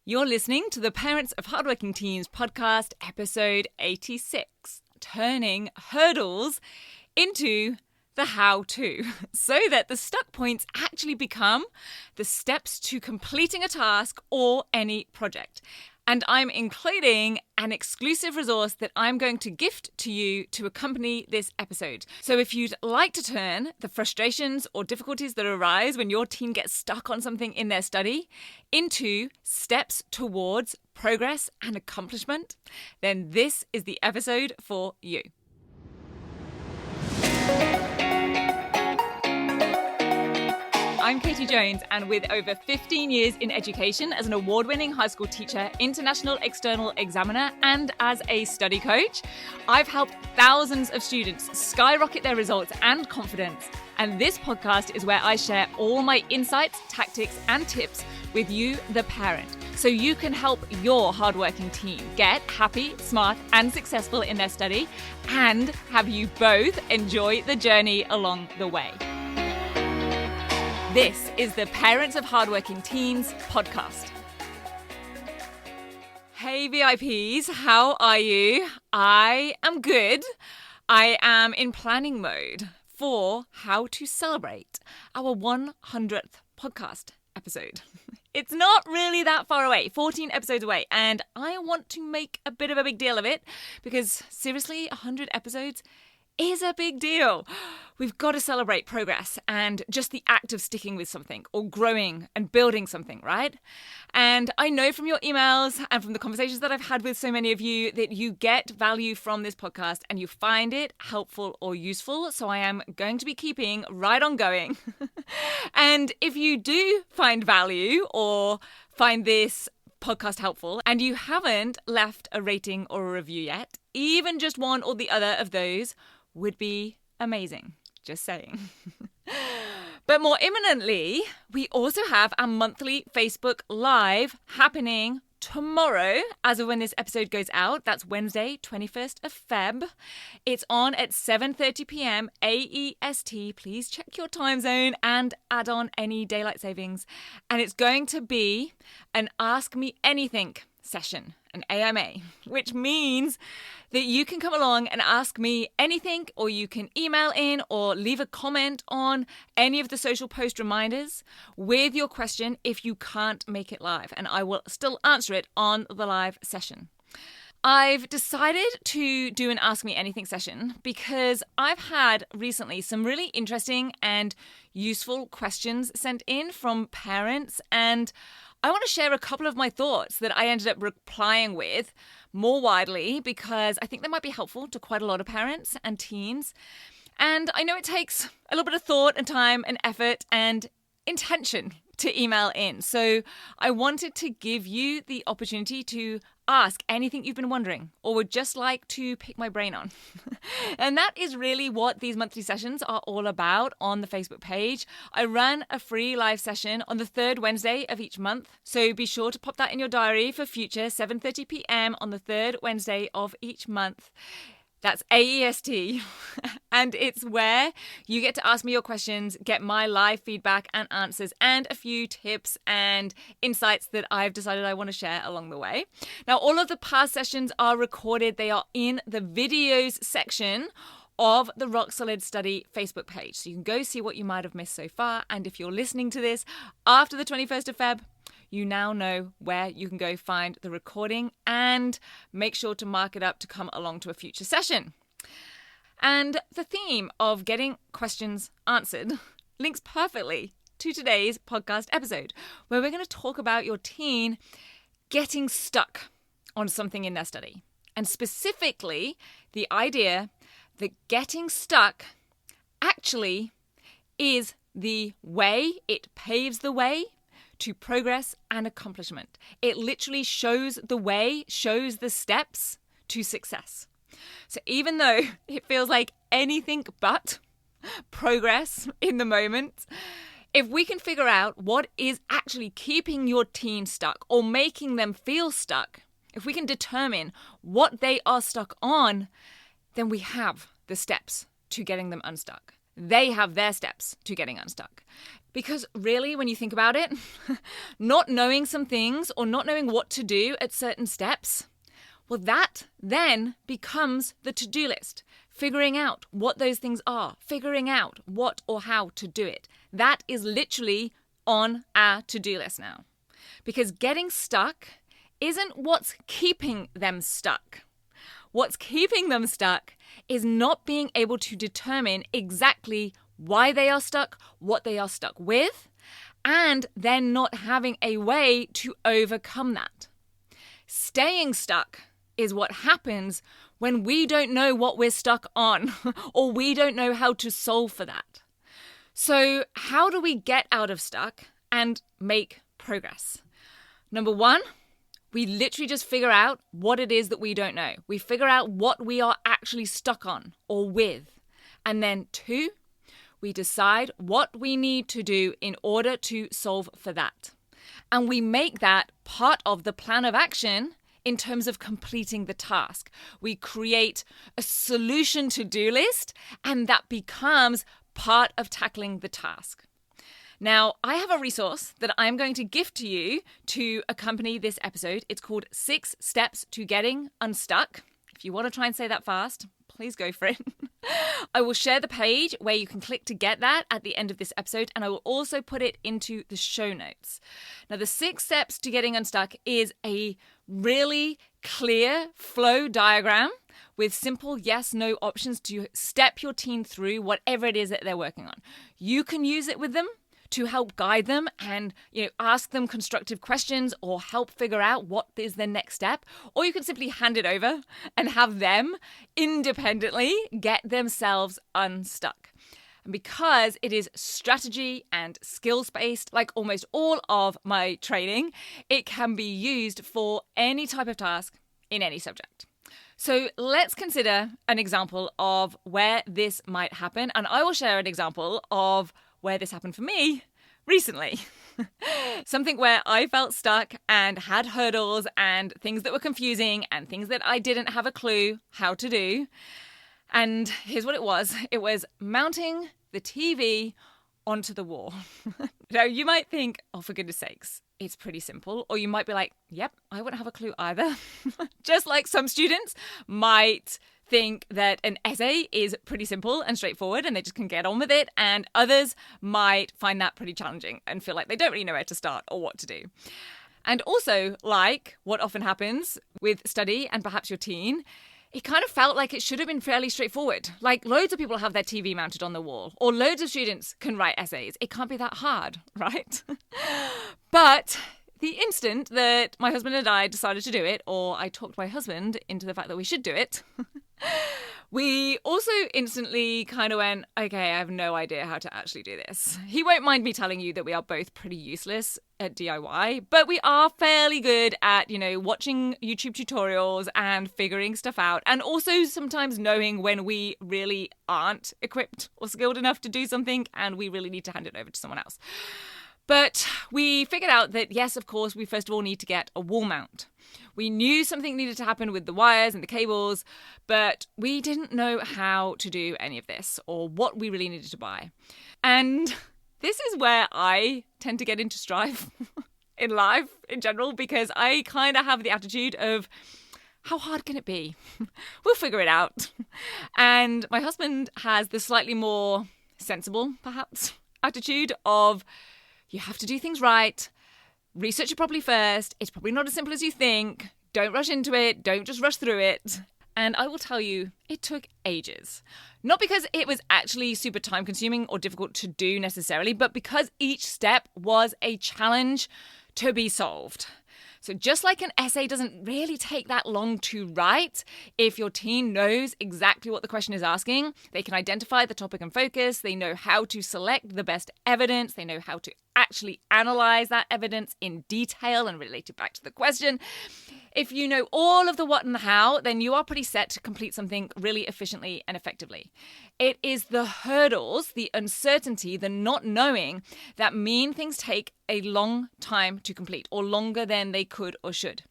You're listening to the Parents of Hardworking Teens podcast, episode 86, turning hurdles into the how-to, so that the stuck points actually become the steps to completing a task or any project. And I'm including an exclusive resource that I'm going to gift to you to accompany this episode. So if you'd like to turn the frustrations or difficulties that arise when your teen gets stuck on something in their study into steps towards progress and accomplishment, then this is the episode for you. I'm Katie Jones, and with over 15 years in education as an award-winning high school teacher, international external examiner, and as a study coach, I've helped thousands of students skyrocket their results and confidence. And this podcast is where I share all my insights, tactics, and tips with you, the parent, so you can help your hardworking teen get happy, smart, and successful in their study, and have you both enjoy the journey along the way. This is the Parents of Hardworking Teens podcast. Hey VIPs, how are you? I am good. I am in planning mode for how to celebrate our 100th podcast episode. It's not really that far away, 14 episodes away, and I want to make a bit of a big deal of it because seriously, 100 episodes is a big deal. We've got to celebrate progress and just the act of sticking with something or growing and building something, right? And I know from your emails and from the conversations that I've had with so many of you that you get value from this podcast and you find it helpful or useful. So I am going to be keeping right on going. And if you do find value or find this podcast helpful and you haven't left a rating or a review yet, even just one or the other of those would be amazing. Just saying. But more imminently, we also have our monthly Facebook Live happening tomorrow, as of when this episode goes out. That's Wednesday, 21st of Feb. It's on at 7:30 p.m. AEST. Please check your time zone and add on any daylight savings. And it's going to be an Ask Me Anything session, an AMA, which means that you can come along and ask me anything, or you can email in or leave a comment on any of the social post reminders with your question if you can't make it live, and I will still answer it on the live session. I've decided to do an Ask Me Anything session because I've had recently some really interesting and useful questions sent in from parents, and I want to share a couple of my thoughts that I ended up replying with more widely because I think they might be helpful to quite a lot of parents and teens. And I know it takes a little bit of thought and time and effort and intention to email in. So I wanted to give you the opportunity to ask anything you've been wondering or would just like to pick my brain on. And that is really what these monthly sessions are all about on the Facebook page. I run a free live session on the third Wednesday of each month. So be sure to pop that in your diary for future 7:30 p.m. on the third Wednesday of each month. That's AEST. And it's where you get to ask me your questions, get my live feedback and answers, and a few tips and insights that I've decided I want to share along the way. Now, all of the past sessions are recorded. They are in the videos section of the Rock Solid Study Facebook page. So you can go see what you might have missed so far. And if you're listening to this after the 21st of Feb, you now know where you can go find the recording and make sure to mark it up to come along to a future session. And the theme of getting questions answered links perfectly to today's podcast episode, where we're going to talk about your teen getting stuck on something in their study. And specifically, the idea that getting stuck actually is the way, it paves the way to progress and accomplishment. It literally shows the way, shows the steps to success. So even though it feels like anything but progress in the moment, if we can figure out what is actually keeping your teen stuck or making them feel stuck, if we can determine what they are stuck on, then we have the steps to getting them unstuck. They have their steps to getting unstuck. Because really, when you think about it, not knowing some things or not knowing what to do at certain steps, well, that then becomes the to-do list. Figuring out what those things are, figuring out what or how to do it. That is literally on our to-do list now. Because getting stuck isn't what's keeping them stuck. What's keeping them stuck is not being able to determine exactly why they are stuck, what they are stuck with, and then not having a way to overcome that. Staying stuck is what happens when we don't know what we're stuck on or we don't know how to solve for that. So how do we get out of stuck and make progress? Number one, we literally just figure out what it is that we don't know. We figure out what we are actually stuck on or with. And then two, we decide what we need to do in order to solve for that. And we make that part of the plan of action in terms of completing the task. We create a solution to-do list, and that becomes part of tackling the task. Now, I have a resource that I'm going to gift to you to accompany this episode. It's called 6 Steps to Getting Unstuck. If you want to try and say that fast, please go for it. I will share the page where you can click to get that at the end of this episode, and I will also put it into the show notes. Now, the 6 steps to getting unstuck is a really clear flow diagram with simple yes/no options to step your team through whatever it is that they're working on. You can use it with them to help guide them and ask them constructive questions or help figure out what is the next step. Or you can simply hand it over and have them independently get themselves unstuck. And because it is strategy and skills-based, like almost all of my training, it can be used for any type of task in any subject. So let's consider an example of where this might happen. And I will share an example of where this happened for me recently. Something where I felt stuck and had hurdles and things that were confusing and things that I didn't have a clue how to do. And here's what it was. It was mounting the TV onto the wall. Now, you might think, oh, for goodness sakes, it's pretty simple. Or you might be like, yep, I wouldn't have a clue either. Just like some students might think that an essay is pretty simple and straightforward and they just can get on with it, and others might find that pretty challenging and feel like they don't really know where to start or what to do. And also, like what often happens with study and perhaps your teen, it kind of felt like it should have been fairly straightforward. Like loads of people have their TV mounted on the wall, or loads of students can write essays. It can't be that hard, right? But the instant that my husband and I decided to do it, or I talked my husband into the fact that we should do it, we also instantly kind of went, okay, I have no idea how to actually do this. He won't mind me telling you that we are both pretty useless at DIY, but we are fairly good at, watching YouTube tutorials and figuring stuff out, and also sometimes knowing when we really aren't equipped or skilled enough to do something and we really need to hand it over to someone else. But we figured out that, yes, of course, we first of all need to get a wall mount. We knew something needed to happen with the wires and the cables, but we didn't know how to do any of this or what we really needed to buy. And this is where I tend to get into strife in life in general, because I kind of have the attitude of, how hard can it be? We'll figure it out. And my husband has the slightly more sensible, perhaps, attitude of, you have to do things right. Research it properly first. It's probably not as simple as you think. Don't rush into it. Don't just rush through it. And I will tell you, it took ages. Not because it was actually super time consuming or difficult to do necessarily, but because each step was a challenge to be solved. So just like an essay doesn't really take that long to write, if your team knows exactly what the question is asking, they can identify the topic and focus, they know how to select the best evidence, they know how to actually analyze that evidence in detail and relate it back to the question. If you know all of the what and the how, then you are pretty set to complete something really efficiently and effectively. It is the hurdles, the uncertainty, the not knowing that mean things take a long time to complete, or longer than they could or should.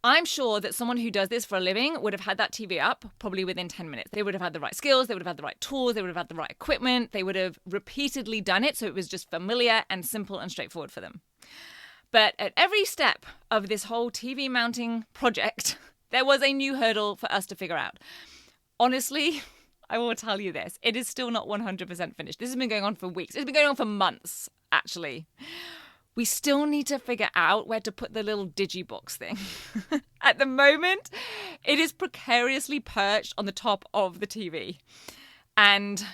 I'm sure that someone who does this for a living would have had that TV up probably within 10 minutes. They would have had the right skills, they would have had the right tools, they would have had the right equipment, they would have repeatedly done it, so it was just familiar and simple and straightforward for them. But at every step of this whole TV mounting project, there was a new hurdle for us to figure out. Honestly, I will tell you this, it is still not 100% finished. This has been going on for weeks. It's been going on for months, actually. We still need to figure out where to put the little digibox thing. At the moment, it is precariously perched on the top of the TV. And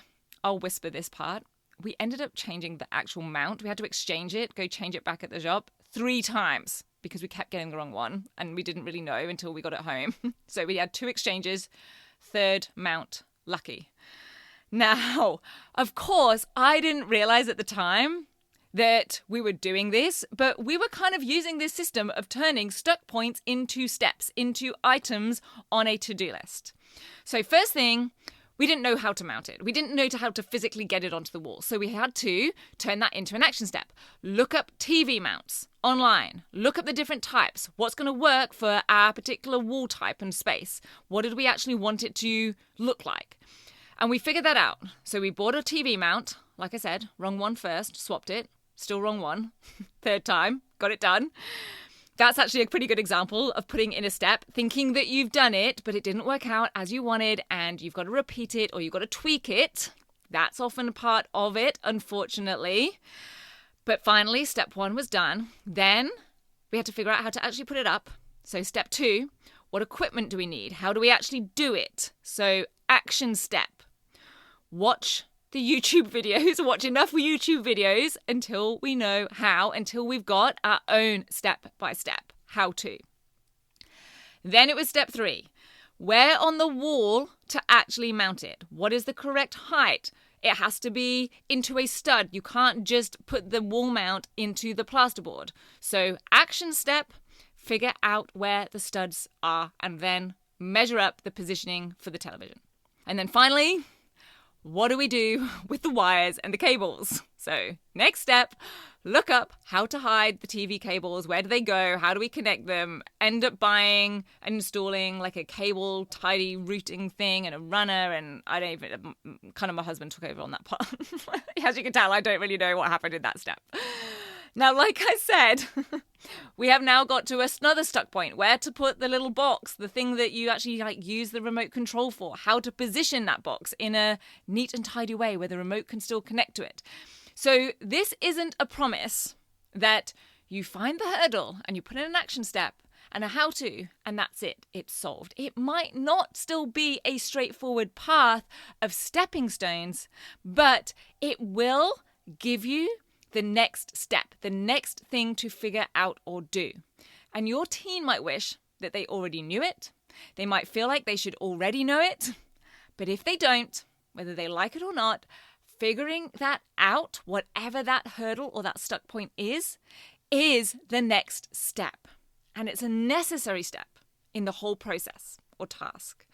I'll whisper this part. We ended up changing the actual mount. We had to exchange it, go change it back at the shop 3 times because we kept getting the wrong one and we didn't really know until we got it home. So we had 2 exchanges, 3rd mount, lucky. Now, of course, I didn't realize at the time that we were doing this, but we were kind of using this system of turning stuck points into steps, into items on a to-do list. So first thing, we didn't know how to mount it. We didn't know how to physically get it onto the wall. So we had to turn that into an action step. Look up TV mounts online. Look up the different types. What's going to work for our particular wall type and space? What did we actually want it to look like? And we figured that out. So we bought a TV mount. Like I said, wrong one first, swapped it. Still wrong one. 3rd time, got it done. That's actually a pretty good example of putting in a step, thinking that you've done it, but it didn't work out as you wanted, and you've got to repeat it or you've got to tweak it. That's often a part of it, unfortunately. But finally, step 1 was done. Then we had to figure out how to actually put it up. So step 2, what equipment do we need? How do we actually do it? So action step. Watch the YouTube videos, watch enough YouTube videos until we know how, until we've got our own step-by-step how-to. Then it was step 3. Where on the wall to actually mount it? What is the correct height? It has to be into a stud. You can't just put the wall mount into the plasterboard. So action step, figure out where the studs are and then measure up the positioning for the television. And then finally, what do we do with the wires and the cables? So next step, look up how to hide the TV cables. Where do they go? How do we connect them? End up buying and installing like a cable tidy routing thing and a runner. And I don't even, kind of my husband took over on that part. As you can tell, I don't really know what happened in that step. Now, like I said, we have now got to another stuck point, where to put the little box, the thing that you actually use the remote control for, how to position that box in a neat and tidy way where the remote can still connect to it. So this isn't a promise that you find the hurdle and you put in an action step and a how-to, and that's it. It's solved. It might not still be a straightforward path of stepping stones, but it will give you the next step, the next thing to figure out or do. And your teen might wish that they already knew it. They might feel like they should already know it. But if they don't, whether they like it or not, figuring that out, whatever that hurdle or that stuck point is the next step. And it's a necessary step in the whole process or task.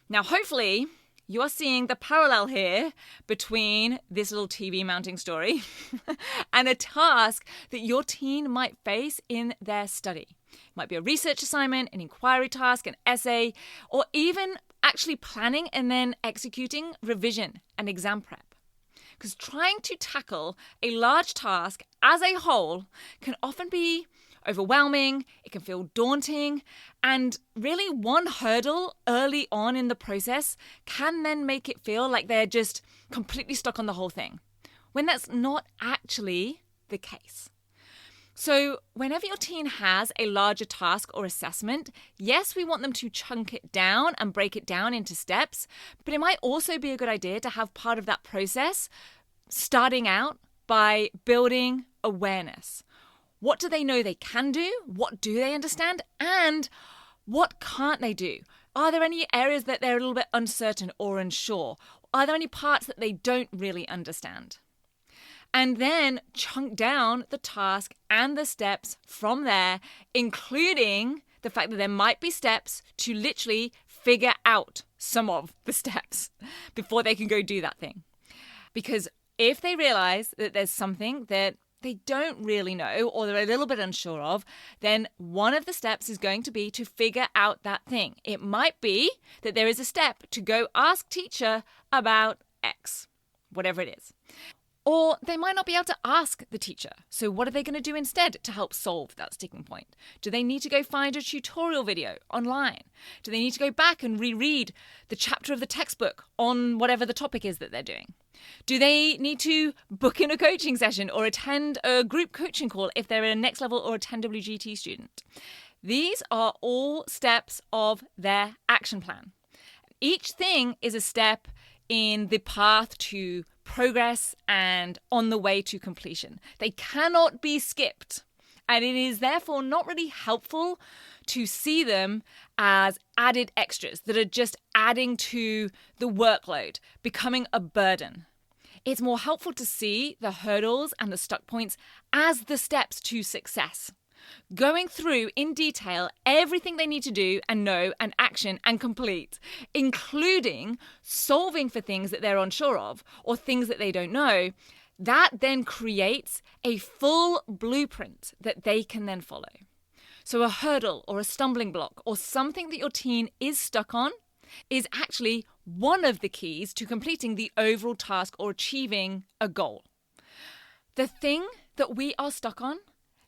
Now, hopefully, you are seeing the parallel here between this little TV mounting story and a task that your teen might face in their study. It might be a research assignment, an inquiry task, an essay, or even actually planning and then executing revision and exam prep. Because trying to tackle a large task as a whole can often be overwhelming, it can feel daunting, and really one hurdle early on in the process can then make it feel like they're just completely stuck on the whole thing, when that's not actually the case. So whenever your teen has a larger task or assessment, yes, we want them to chunk it down and break it down into steps, but it might also be a good idea to have part of that process starting out by building awareness. What do they know they can do? What do they understand? And what can't they do? Are there any areas that they're a little bit uncertain or unsure? Are there any parts that they don't really understand? And then chunk down the task and the steps from there, including the fact that there might be steps to literally figure out some of the steps before they can go do that thing. Because if they realize that there's something that they don't really know or they're a little bit unsure of, then one of the steps is going to be to figure out that thing. It might be that there is a step to go ask teacher about X, whatever it is. Or they might not be able to ask the teacher. So what are they going to do instead to help solve that sticking point? Do they need to go find a tutorial video online? Do they need to go back and reread the chapter of the textbook on whatever the topic is that they're doing? Do they need to book in a coaching session or attend a group coaching call if they're a Next Level or a 10WGT student? These are all steps of their action plan. Each thing is a step in the path to progress and on the way to completion. They cannot be skipped. And it is therefore not really helpful to see them as added extras that are just adding to the workload, becoming a burden. It's more helpful to see the hurdles and the stuck points as the steps to success. Going through in detail everything they need to do and know and action and complete, including solving for things that they're unsure of or things that they don't know, that then creates a full blueprint that they can then follow. So a hurdle or a stumbling block or something that your teen is stuck on is actually one of the keys to completing the overall task or achieving a goal. The thing that we are stuck on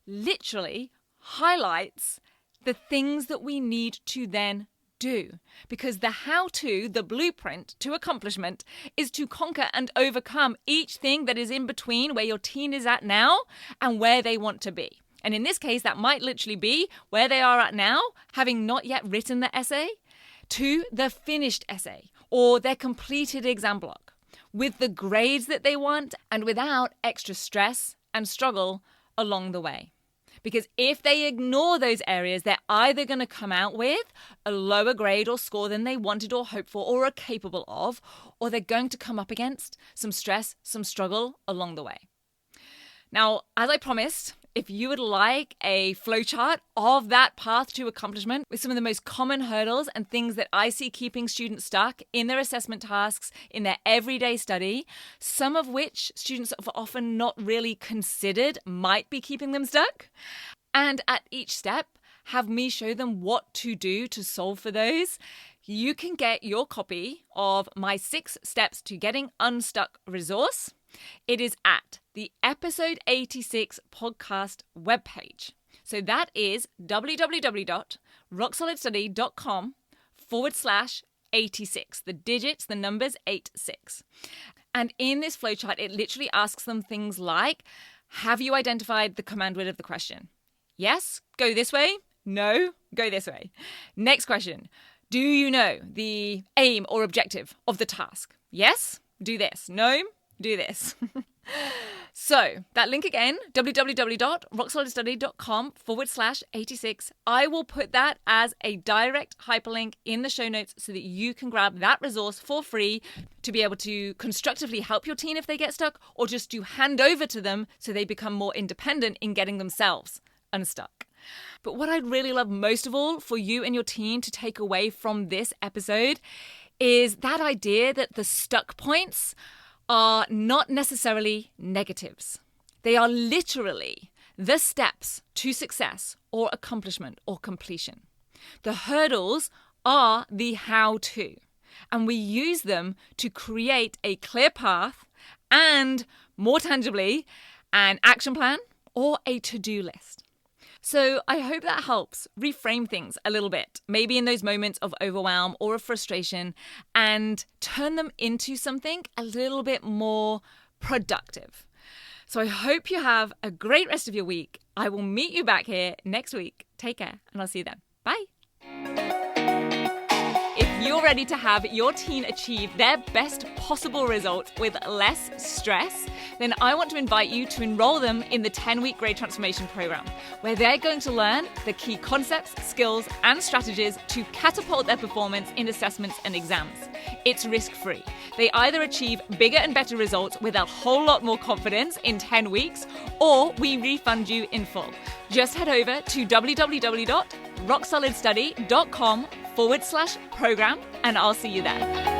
literally highlights the things that we need to then do. Because the how-to, the blueprint to accomplishment, is to conquer and overcome each thing that is in between where your teen is at now and where they want to be. And in this case, that might literally be where they are at now, having not yet written the essay, to the finished essay or their completed exam block, with the grades that they want and without extra stress and struggle along the way. Because if they ignore those areas, they're either going to come out with a lower grade or score than they wanted or hoped for or are capable of, or they're going to come up against some stress, some struggle along the way. Now, as I promised, if you would like a flowchart of that path to accomplishment with some of the most common hurdles and things that I see keeping students stuck in their assessment tasks, in their everyday study, some of which students have often not really considered might be keeping them stuck, and at each step, have me show them what to do to solve for those, you can get your copy of my 6 Steps to Getting Unstuck resource. It is at the episode 86 podcast webpage. So that is www.rocksolidstudy.com/86. The digits, the numbers 86. And in this flowchart, it literally asks them things like, have you identified the command word of the question? Yes, go this way. No, go this way. Next question. Do you know the aim or objective of the task? Yes, do this. No, do this. So that link again, www.rocksolidstudy.com/86. I will put that as a direct hyperlink in the show notes so that you can grab that resource for free to be able to constructively help your teen if they get stuck, or just to hand over to them so they become more independent in getting themselves unstuck. But what I'd really love most of all for you and your teen to take away from this episode is that idea that the stuck points are not necessarily negatives. They are literally the steps to success or accomplishment or completion. The hurdles are the how-to, and we use them to create a clear path and, more tangibly, an action plan or a to-do list. So I hope that helps reframe things a little bit, maybe in those moments of overwhelm or of frustration, and turn them into something a little bit more productive. So I hope you have a great rest of your week. I will meet you back here next week. Take care, and I'll see you then. Bye. If you're ready to have your teen achieve their best possible result with less stress, then I want to invite you to enroll them in the 10-week Grade Transformation Program, where they're going to learn the key concepts, skills, and strategies to catapult their performance in assessments and exams. It's risk-free. They either achieve bigger and better results with a whole lot more confidence in 10 weeks, or we refund you in full. Just head over to www.rocksolidstudy.com rocksolidstudy.com/program, and I'll see you there.